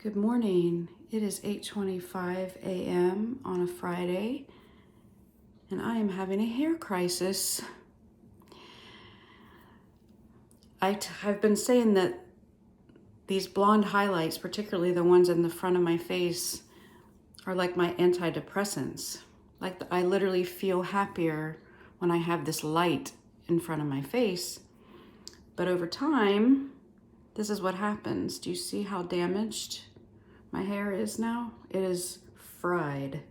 Good morning. It is 8:25 a.m. on a Friday, and I am having a hair crisis. I've been saying that these blonde highlights, particularly the ones in the front of my face, are like my antidepressants. Like I literally feel happier when I have this light in front of my face. But over time, this is what happens. Do you see how damaged my hair is now? It is fried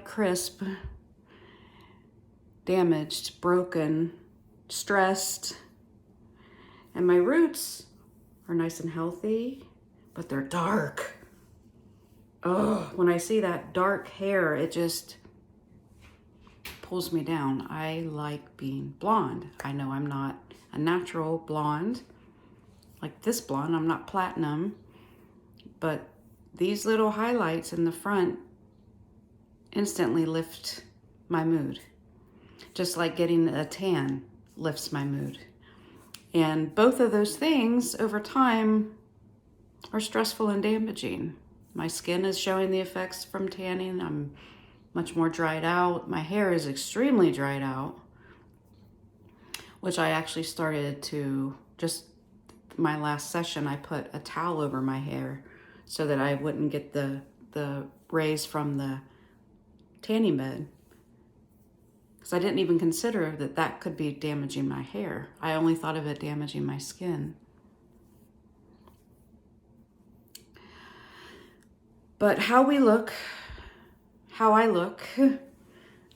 crisp, damaged, broken, stressed. And my roots are nice and healthy, but they're dark. Oh, when I see that dark hair, it just pulls me down. I like being blonde. I know I'm not a natural blonde like this blonde. I'm not platinum. But these little highlights in the front instantly lift my mood. Just like getting a tan lifts my mood. And both of those things over time are stressful and damaging. My skin is showing the effects from tanning. I'm much more dried out. My hair is extremely dried out, which I actually started to just my last session, I put a towel over my hair so that I wouldn't get the rays from the tanning bed. Because I didn't even consider that that could be damaging my hair. I only thought of it damaging my skin. But how we look, how I look,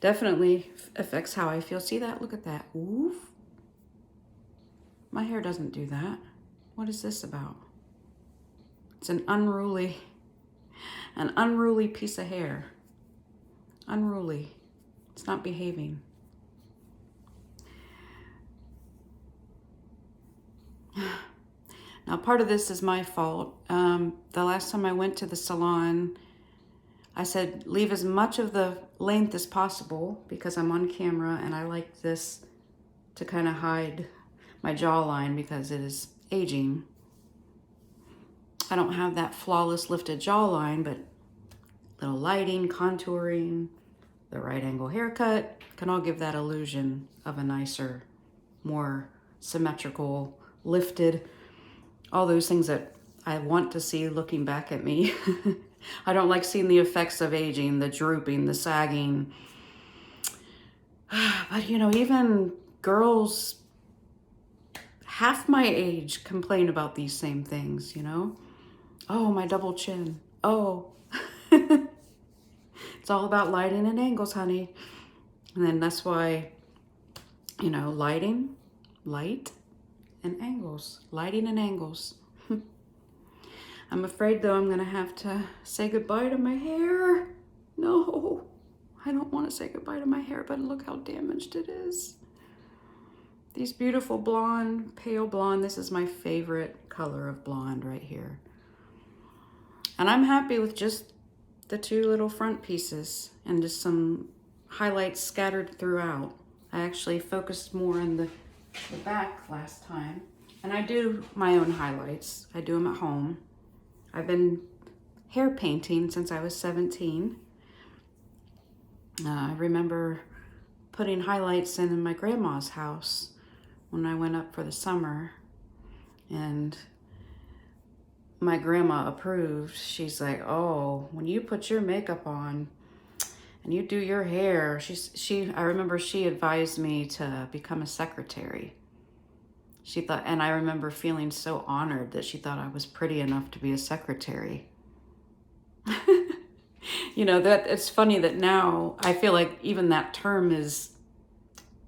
definitely affects how I feel. See that? Look at that. Oof. My hair doesn't do that. What is this about? It's an unruly piece of hair. Unruly. It's not behaving. Now, part of this is my fault. The last time I went to the salon, I said, leave as much of the length as possible because I'm on camera and I like this to kind of hide my jawline because it is aging. I don't have that flawless lifted jawline, but little lighting, contouring, the right angle haircut can all give that illusion of a nicer, more symmetrical, lifted, all those things that I want to see looking back at me. I don't like seeing the effects of aging, the drooping, the sagging. But you know, even girls half my age complain about these same things, you know? Oh, my double chin. Oh. It's all about lighting and angles, honey. And then that's why, you know, light and angles. Lighting and angles. I'm afraid, though, I'm going to have to say goodbye to my hair. No, I don't want to say goodbye to my hair, but look how damaged it is. These beautiful blonde, pale blonde, this is my favorite color of blonde right here. And I'm happy with just the two little front pieces and just some highlights scattered throughout. I actually focused more on the back last time. And I do my own highlights. I do them at home. I've been hair painting since I was 17. I remember putting highlights in my grandma's house when I went up for the summer. And my grandma approved. She's like, oh, when you put your makeup on and you do your hair, I remember she advised me to become a secretary. She thought, and I remember feeling so honored that she thought I was pretty enough to be a secretary. You know, that it's funny that now I feel like even that term is,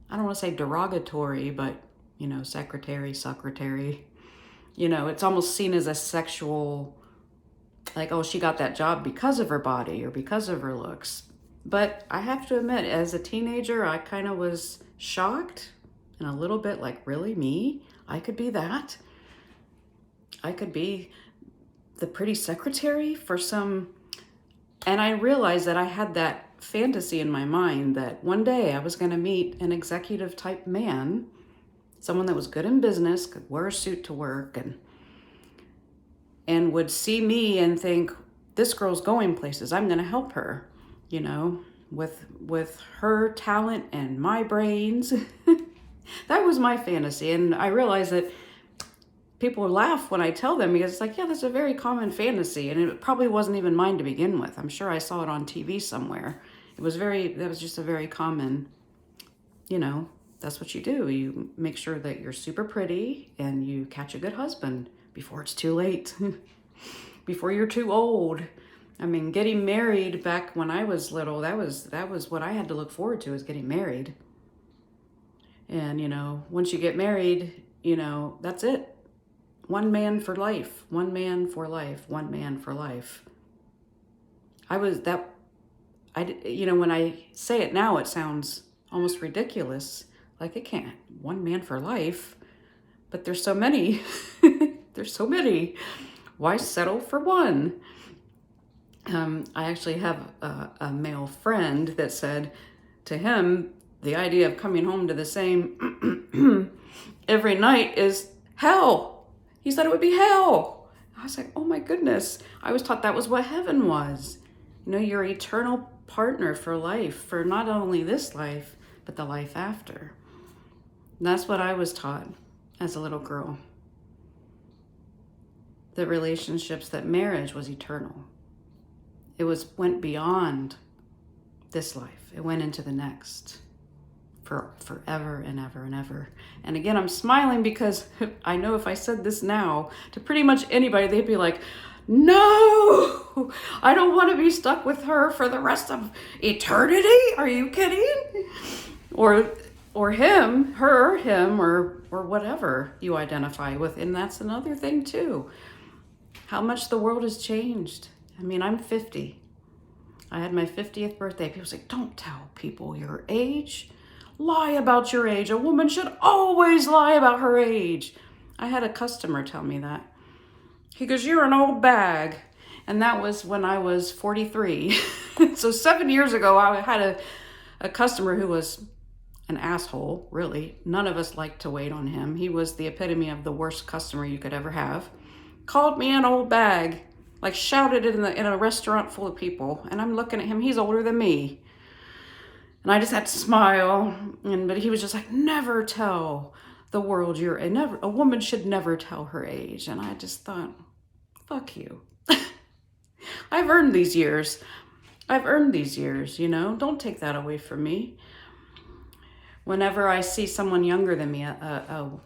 I don't want to say derogatory, but you know, secretary. You know, it's almost seen as a sexual, like, oh, she got that job because of her body or because of her looks. But I have to admit, as a teenager, I kind of was shocked and a little bit like, really, me? I could be that? I could be the pretty secretary for some... And I realized that I had that fantasy in my mind that one day I was going to meet an executive type man, someone that was good in business, could wear a suit to work, and would see me and think, this girl's going places. I'm going to help her, you know, with her talent and my brains. That was my fantasy. And I realized that people laugh when I tell them, because it's like, yeah, that's a very common fantasy. And it probably wasn't even mine to begin with. I'm sure I saw it on TV somewhere. That was just a very common, you know, that's what you do. You make sure that you're super pretty and you catch a good husband before it's too late, before you're too old. I mean, getting married back when I was little, that was what I had to look forward to, is getting married. And, you know, once you get married, you know, that's it. One man for life, one man for life, one man for life. You know, when I say it now, it sounds almost ridiculous. Like, it can't, one man for life. But there's so many. There's so many. Why settle for one? I actually have a male friend that said to him, the idea of coming home to the same every night is hell. He said it would be hell. I was like, oh my goodness. I was taught that was what heaven was. You know, your eternal partner for life, for not only this life, but the life after. And that's what I was taught as a little girl. That relationships, that marriage was eternal. It went beyond this life. It went into the next. For forever and ever and ever. And again, I'm smiling because I know if I said this now to pretty much anybody, they'd be like, no, I don't want to be stuck with her for the rest of eternity. Are you kidding? Or him, her, him, or whatever you identify with. And that's another thing too. How much the world has changed. I mean, I'm 50. I had my 50th birthday. People say, don't tell people your age. Lie about your age. A woman should always lie about her age. I had a customer tell me that. He goes, you're an old bag. And that was when I was 43. So 7 years ago, I had a customer who was an asshole, really. None of us liked to wait on him. He was the epitome of the worst customer you could ever have. Called me an old bag, like shouted it in a restaurant full of people. And I'm looking at him, he's older than me. And I just had to smile. But he was just like, never tell the world your age. A woman should never tell her age. And I just thought, fuck you. I've earned these years. You know. Don't take that away from me. Whenever I see someone younger than me, a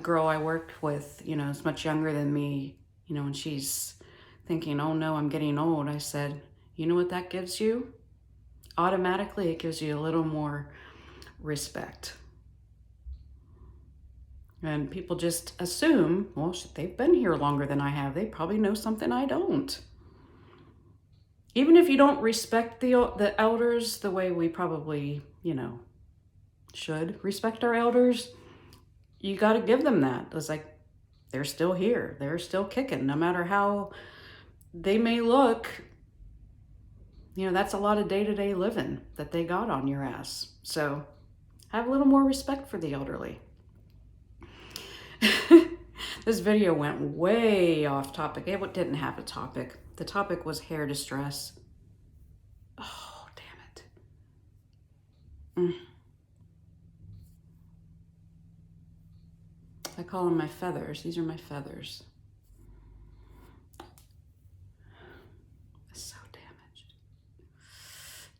girl I worked with, you know, is much younger than me, you know, and she's thinking, oh no, I'm getting old. I said, you know what that gives you? Automatically, it gives you a little more respect. And people just assume, well, they've been here longer than I have. They probably know something I don't. Even if you don't respect the elders the way we probably, you know, should respect our elders, you got to give them that. It's like, they're still here. They're still kicking, no matter how they may look. You know, that's a lot of day-to-day living that they got on your ass. So have a little more respect for the elderly. This video went way off topic. It didn't have a topic. The topic was hair distress. Oh, damn it. I call them my feathers. These are my feathers. It's so damaged.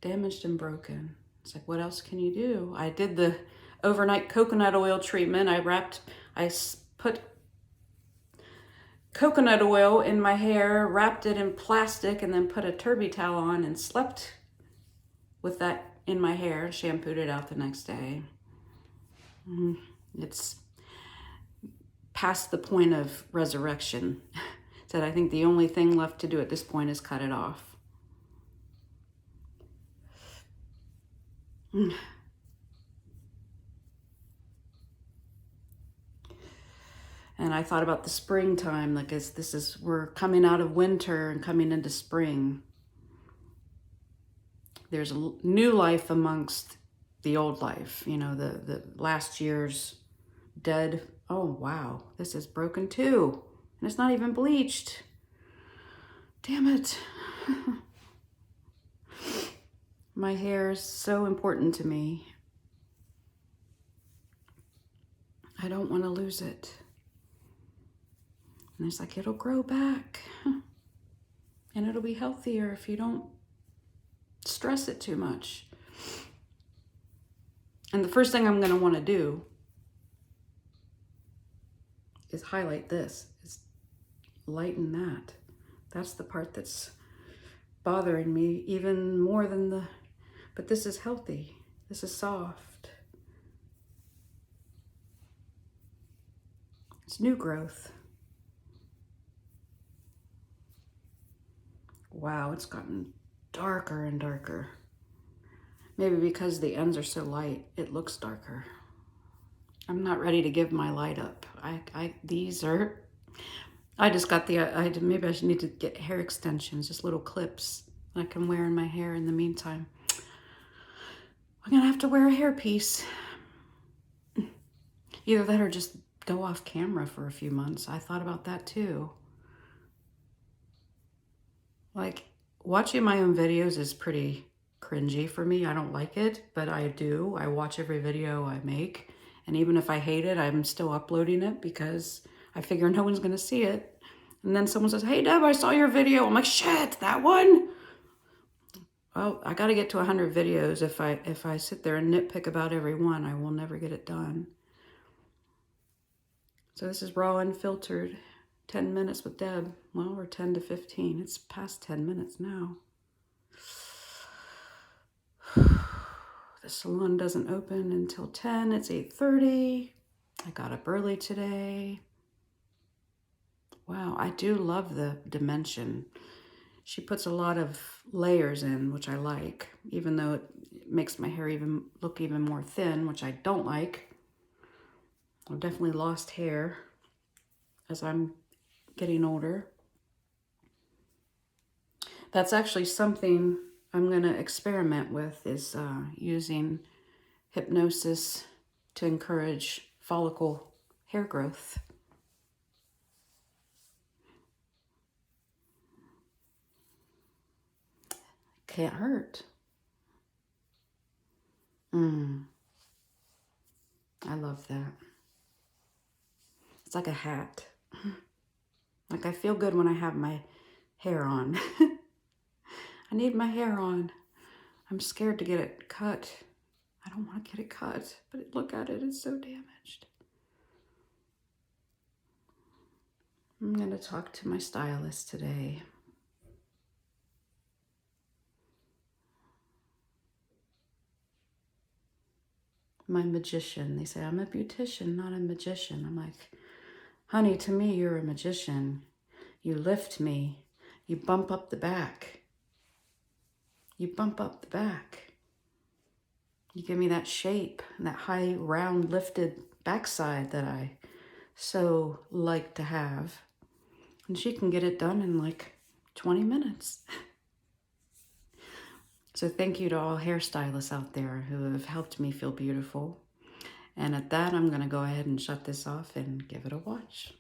Damaged and broken. It's like, what else can you do? I did the overnight coconut oil treatment. I put coconut oil in my hair, wrapped it in plastic, and then put a Turby towel on and slept with that in my hair, shampooed it out the next day. It's past the point of resurrection. Said, I think the only thing left to do at this point is cut it off. And I thought about the springtime, like we're coming out of winter and coming into spring. There's a new life amongst the old life, you know, the last year's dead. Oh, wow, this is broken too. And it's not even bleached. Damn it. My hair is so important to me. I don't want to lose it. And it's like, it'll grow back. And it'll be healthier if you don't stress it too much. And the first thing I'm going to want to do is highlight this, is lighten that. That's the part that's bothering me even more than the, but this is healthy. This is soft. It's new growth. Wow, it's gotten darker and darker. Maybe because the ends are so light, it looks darker. I'm not ready to give my light up. These are, I just got the, maybe I should need to get hair extensions, just little clips that I can wear in my hair in the meantime. I'm gonna have to wear a hairpiece. Either that or just go off camera for a few months. I thought about that too. Like, watching my own videos is pretty cringy for me. I don't like it, but I do. I watch every video I make. And even if I hate it, I'm still uploading it because I figure no one's gonna see it. And then someone says, hey Deb, I saw your video. I'm like, shit, that one? Well, I gotta get to 100 videos. If I sit there and nitpick about every one, I will never get it done. So this is raw unfiltered, 10 minutes with Deb. Well, we're 10 to 15. It's past 10 minutes now. The salon doesn't open until 10. It's 8:30. I got up early today. Wow, I do love the dimension. She puts a lot of layers in, which I like, even though it makes my hair look even more thin, which I don't like. I've definitely lost hair as I'm getting older. That's actually something I'm going to experiment with, is using hypnosis to encourage follicle hair growth. Can't hurt. I love that. It's like a hat. Like, I feel good when I have my hair on. I need my hair on. I'm scared to get it cut. I don't want to get it cut, but look at it, it's so damaged. I'm going to talk to my stylist today. My magician. They say I'm a beautician, not a magician. I'm like, honey, to me, you're a magician. You lift me. You bump up the back. You bump up the back. You give me that shape, that high, round, lifted backside that I so like to have. And she can get it done in like 20 minutes. So thank you to all hairstylists out there who have helped me feel beautiful. And at that, I'm going to go ahead and shut this off and give it a watch.